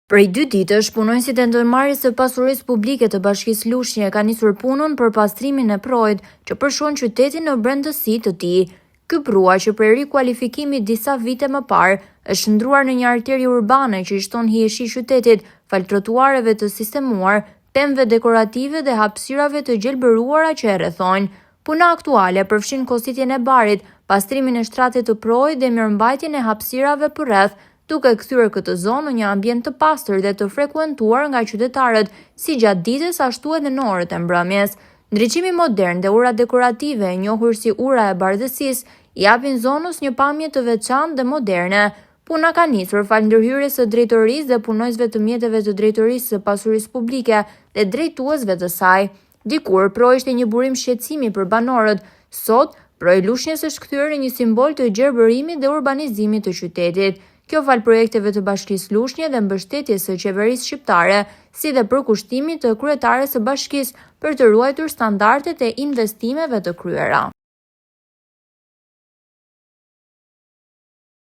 Prej 2 ditësh, punonësit e ndërmarrjes së pasurisë publike të Bashkisë Lushnjë kanë nisur punën për pastrimin e projit që përshon qytetin në brendësi të tij. Ky prua, që prej rikualifikimit disa vite më parë, është shndruar në një arteri urbane që i shton hijeshi qytetit, fal trotuareve të sistemuar, pemëve dekorative dhe hapësirave të gjelbëruara që e rrethojnë. Puna aktuale përfshin kositjen e barit, pastrimin e shtratit të projit dhe mirëmbajtjen e hapësirave përreth, duke kthyer këtë zonë në një ambient të pastër dhe të frekuentuar nga qytetarët, si gjatë ditës ashtu edhe në orët e mbrëmjes. Ndriçimi modern dhe ura dekorative, e njohur si ura e bardhësisë, japin zonës një pamje të veçantë dhe moderne. Puna ka nisur fal ndërhyrjes së drejtorisë dhe punojësve të mjeteve të drejtorisë së pasurisë publike dhe drejtuesve të saj. Dikur, proji ishte një burim shqetësimi për banorët. Sot, proji Lushnjës është kthyer në një simbol të gjelbërimit dhe urbanizimit të qytetit. Kjo fal projekteve të Bashkisë Lushnjë dhe mbështetjes së qeverisë shqiptare, si dhe përkushtimit të kryetares së bashkisë për të ruajtur standardet e investimeve të kryera.